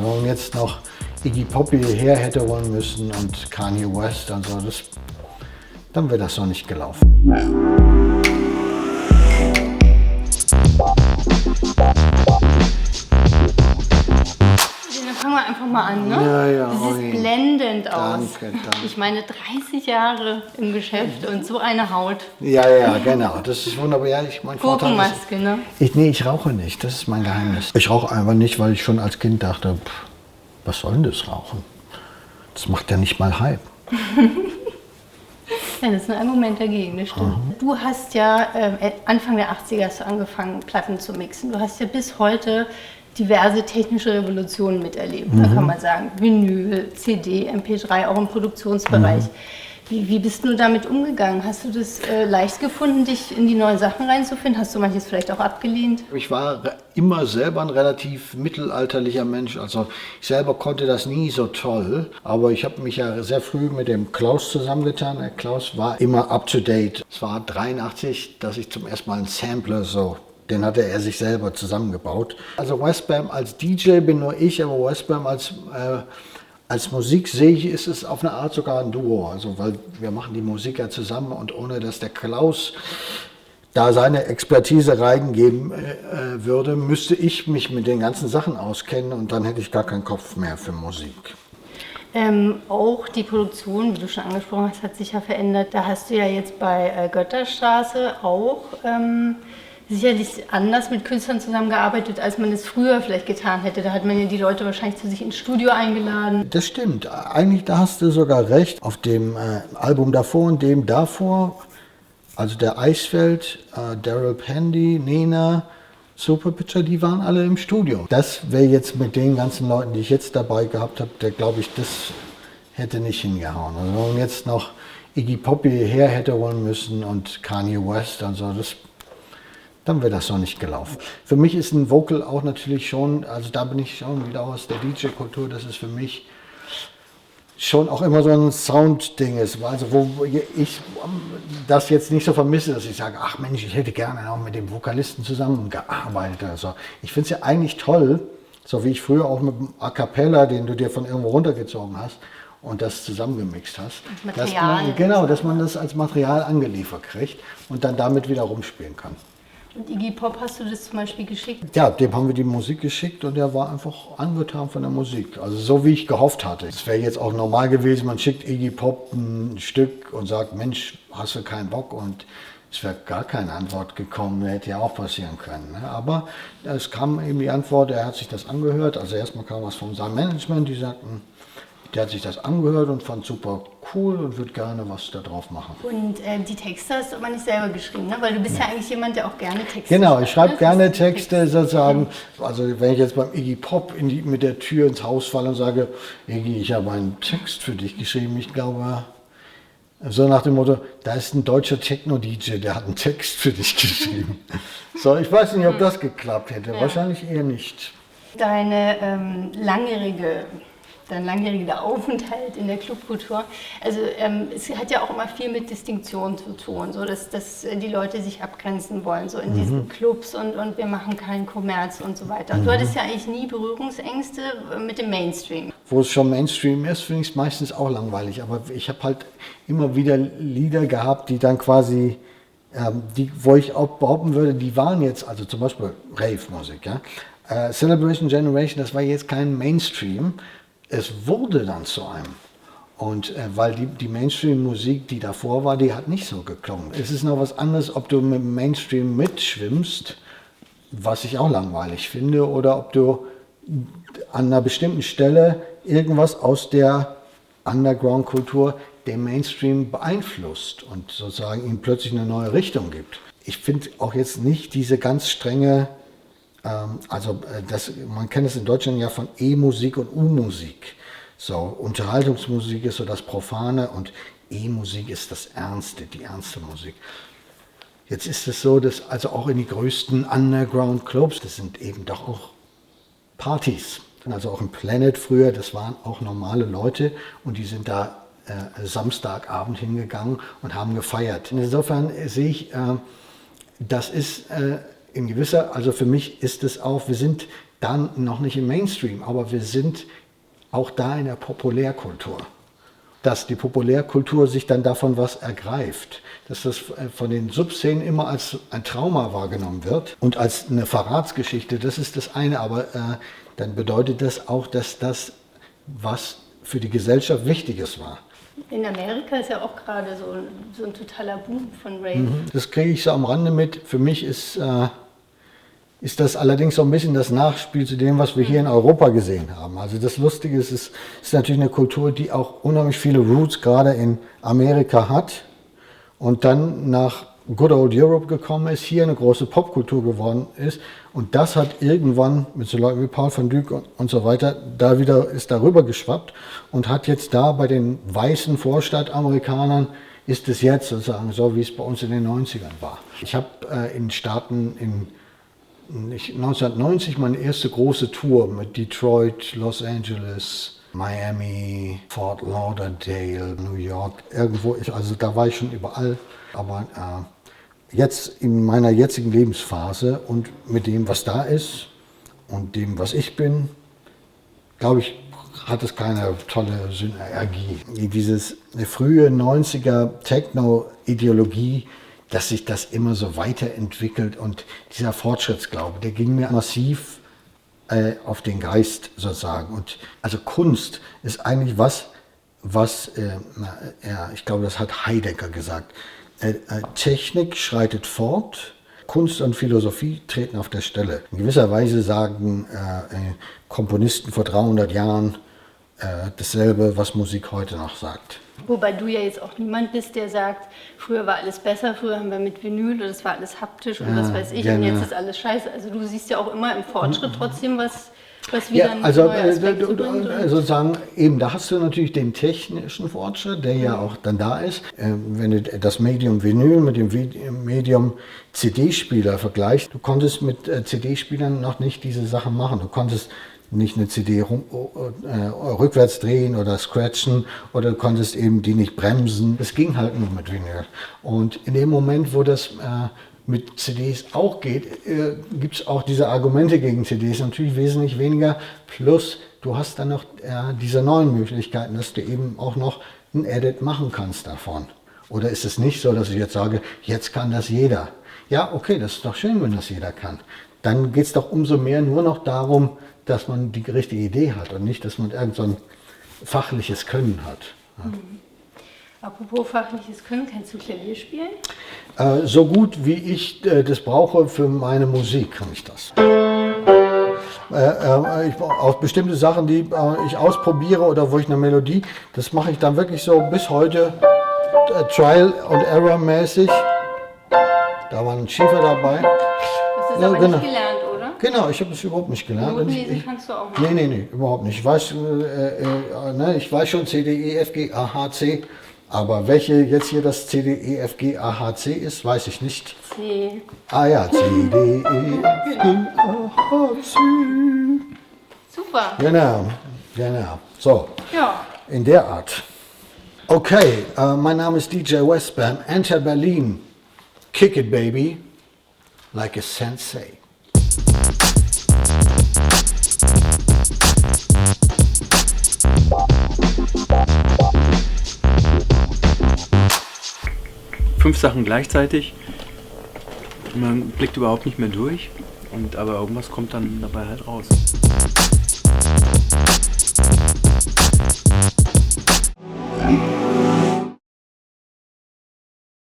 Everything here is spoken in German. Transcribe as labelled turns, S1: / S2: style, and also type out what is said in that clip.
S1: wenn man jetzt noch Iggy Pop hierher hätte holen müssen und Kanye West und so, dann wäre das so nicht gelaufen.
S2: Dann fangen wir einfach mal an, ne?
S1: Ja,
S2: das sieht blendend aus.
S1: Danke.
S2: Ich meine, 30 Jahre im Geschäft und so eine Haut.
S1: Ja, genau. Das ist wunderbar. Ja, mein Vorteil ist,
S2: Gurkenmaske, ne?
S1: ich rauche nicht. Das ist mein Geheimnis. Ich rauche einfach nicht, weil ich schon als Kind dachte, was soll denn das Rauchen? Das macht ja nicht mal Hype.
S2: Ja, das ist ein Argument dagegen, das stimmt. Du hast ja Anfang der 80er hast du angefangen, Platten zu mixen. Du hast ja bis heute diverse technische Revolutionen miterlebt, da kann man sagen. Vinyl, CD, MP3, auch im Produktionsbereich. Wie bist du damit umgegangen? Hast du das leicht gefunden, dich in die neuen Sachen reinzufinden? Hast du manches vielleicht auch abgelehnt?
S1: Ich war immer selber ein relativ mittelalterlicher Mensch. Also ich selber konnte das nie so toll. Aber ich habe mich ja sehr früh mit dem Klaus zusammengetan. Der Klaus war immer up to date. Es war 83, dass ich zum ersten Mal einen Sampler den hatte er sich selber zusammengebaut. Also Westbam als DJ bin nur ich, aber Westbam als Musik sehe ich, ist es auf eine Art sogar ein Duo. Also weil wir machen die Musik ja zusammen und ohne dass der Klaus da seine Expertise reingeben würde, müsste ich mich mit den ganzen Sachen auskennen und dann hätte ich gar keinen Kopf mehr für Musik.
S2: Auch die Produktion, wie du schon angesprochen hast, hat sich ja verändert. Da hast du ja jetzt bei Götterstraße auch sicherlich anders mit Künstlern zusammengearbeitet, als man es früher vielleicht getan hätte. Da hat man ja die Leute wahrscheinlich zu sich ins Studio eingeladen.
S1: Das stimmt. Eigentlich, da hast du sogar recht. Auf dem Album davor und dem davor, also der Eisfeld, Daryl Pandy, Nena, Superpitcher, die waren alle im Studio. Das wäre jetzt mit den ganzen Leuten, die ich jetzt dabei gehabt habe, glaube ich, das hätte nicht hingehauen. Also wenn man jetzt noch Iggy Pop hierher hätte holen müssen und Kanye West und so, dann wäre das so nicht gelaufen. Für mich ist ein Vocal auch natürlich schon, also da bin ich schon wieder aus der DJ-Kultur, das ist für mich schon auch immer so ein Sound-Ding ist. Also wo ich das jetzt nicht so vermisse, dass ich sage, ach Mensch, ich hätte gerne auch mit dem Vokalisten zusammengearbeitet. Also ich finde es ja eigentlich toll, so wie ich früher auch mit dem A Cappella, den du dir von irgendwo runtergezogen hast und das zusammengemixt hast. Dass man das als Material angeliefert kriegt und dann damit wieder rumspielen kann.
S2: Und Iggy Pop hast du das zum Beispiel geschickt?
S1: Ja, dem haben wir die Musik geschickt und der war einfach angetan von der Musik. Also so wie ich gehofft hatte. Es wäre jetzt auch normal gewesen, man schickt Iggy Pop ein Stück und sagt, Mensch, hast du keinen Bock? Und es wäre gar keine Antwort gekommen, hätte ja auch passieren können. Ne? Aber es kam eben die Antwort, er hat sich das angehört. Also erstmal kam was von seinem Management, die sagten, der hat sich das angehört und fand super cool und würde gerne was da drauf machen.
S2: Und die Texte hast du aber nicht selber geschrieben, ne? Weil du bist ja eigentlich jemand, der auch gerne Texte schreibt.
S1: Genau, ich schreibe gerne Texte sozusagen. Also wenn ich jetzt beim Iggy Pop mit der Tür ins Haus falle und sage, Iggy, ich habe einen Text für dich geschrieben, ich glaube, so nach dem Motto, da ist ein deutscher Techno-DJ, der hat einen Text für dich geschrieben. So, ich weiß nicht, ob das geklappt hätte, wahrscheinlich eher nicht.
S2: Dein langjähriger Aufenthalt in der Clubkultur, also es hat ja auch immer viel mit Distinktion zu tun, so dass die Leute sich abgrenzen wollen, so in diesen Clubs und wir machen keinen Kommerz und so weiter. Und du hattest ja eigentlich nie Berührungsängste mit dem Mainstream.
S1: Wo es schon Mainstream ist, finde ich es meistens auch langweilig, aber ich habe halt immer wieder Lieder gehabt, die dann quasi, wo ich auch behaupten würde, die waren jetzt, also zum Beispiel Rave-Musik, ja? Celebration Generation, das war jetzt kein Mainstream, es wurde dann zu einem. Und weil die Mainstream-Musik, die davor war, die hat nicht so geklungen. Es ist noch was anderes, ob du mit dem Mainstream mitschwimmst, was ich auch langweilig finde, oder ob du an einer bestimmten Stelle irgendwas aus der Underground-Kultur den Mainstream beeinflusst und sozusagen ihm plötzlich eine neue Richtung gibt. Ich finde auch jetzt nicht diese ganz strenge, man kennt es in Deutschland ja von E-Musik und U-Musik. So, Unterhaltungsmusik ist so das Profane und E-Musik ist das Ernste, die ernste Musik. Jetzt ist es so, dass also auch in die größten Underground-Clubs, das sind eben doch auch Partys. Also auch im Planet früher, das waren auch normale Leute und die sind da Samstagabend hingegangen und haben gefeiert. Insofern sehe ich, das ist in gewisser, also für mich ist es auch, wir sind dann noch nicht im Mainstream, aber wir sind auch da in der Populärkultur. Dass die Populärkultur sich dann davon was ergreift, dass das von den Subszenen immer als ein Trauma wahrgenommen wird und als eine Verratsgeschichte, das ist das eine, aber dann bedeutet das auch, dass das was für die Gesellschaft Wichtiges war.
S2: In Amerika ist ja auch gerade so ein totaler Boom von Rave.
S1: Das kriege ich so am Rande mit. Für mich ist das allerdings so ein bisschen das Nachspiel zu dem, was wir hier in Europa gesehen haben. Also das Lustige ist, es ist natürlich eine Kultur, die auch unheimlich viele Roots gerade in Amerika hat und dann nach Good Old Europe gekommen ist, hier eine große Popkultur geworden ist. Und das hat irgendwann mit so Leuten wie Paul van Dyk und so weiter, ist darüber geschwappt und hat jetzt da bei den weißen Vorstadtamerikanern, ist es jetzt sozusagen so, wie es bei uns in den 90ern war. Ich habe in Staaten 1990 meine erste große Tour mit Detroit, Los Angeles, Miami, Fort Lauderdale, New York, irgendwo, also da war ich schon überall. Aber jetzt in meiner jetzigen Lebensphase und mit dem, was da ist und dem, was ich bin, glaube ich, hat es keine tolle Synergie. Dieses frühe 90er Techno-Ideologie, dass sich das immer so weiterentwickelt und dieser Fortschrittsglaube, der ging mir massiv auf den Geist sozusagen. Und also Kunst ist eigentlich ich glaube, das hat Heidegger gesagt. Technik schreitet fort, Kunst und Philosophie treten auf der Stelle. In gewisser Weise sagen Komponisten vor 300 Jahren dasselbe, was Musik heute noch sagt.
S2: Wobei du ja jetzt auch niemand bist, der sagt, früher war alles besser, früher haben wir mit Vinyl und das war alles haptisch und was weiß ich
S1: genau.
S2: und jetzt ist alles scheiße. Also du siehst ja auch immer im Fortschritt trotzdem was wieder
S1: Ja, also
S2: neue Aspekte bringt.
S1: sozusagen eben, da hast du natürlich den technischen Fortschritt, der ja auch dann da ist. Wenn du das Medium Vinyl mit dem Medium CD-Spieler vergleichst, du konntest mit CD-Spielern noch nicht diese Sachen machen. Du konntest nicht eine CD rückwärts drehen oder scratchen oder du konntest eben die nicht bremsen. Das ging halt nur mit Vinyl. Und in dem Moment, wo das mit CDs auch geht, gibt es auch diese Argumente gegen CDs natürlich wesentlich weniger. Plus du hast dann noch diese neuen Möglichkeiten, dass du eben auch noch ein Edit machen kannst davon. Oder ist es nicht so, dass ich jetzt sage, jetzt kann das jeder? Ja, okay, das ist doch schön, wenn das jeder kann. Dann geht es doch umso mehr nur noch darum, dass man die richtige Idee hat und nicht, dass man irgend so ein fachliches Können hat. Ja.
S2: Apropos fachliches Können, kannst du Klavier spielen?
S1: So gut wie ich das brauche für meine Musik, kann ich das. Auch bestimmte Sachen, die ich ausprobiere oder wo ich eine Melodie, das mache ich dann wirklich so bis heute Trial and Error mäßig. Da war ein Schiefer dabei.
S2: Das ist aber
S1: genau.
S2: nicht gelernt, oder?
S1: Genau, ich habe das überhaupt nicht gelernt.
S2: Notenlesen kannst du auch nicht?
S1: Nee, überhaupt nicht. Ich weiß, ich weiß schon C, D, E, F, G, A, H, C, aber welche jetzt hier das C, D, E, F, G, A, H, C ist, weiß ich nicht.
S2: C.
S1: Ah ja, C, D, E, F, G, A, H, C.
S2: Super.
S1: Genau. So,
S2: Ja.
S1: in der Art. Okay, mein Name ist DJ Westbam, Enter Berlin. Kick it, baby, like a sensei.
S3: Fünf Sachen gleichzeitig. Man blickt überhaupt nicht mehr durch, aber irgendwas kommt dann dabei halt raus.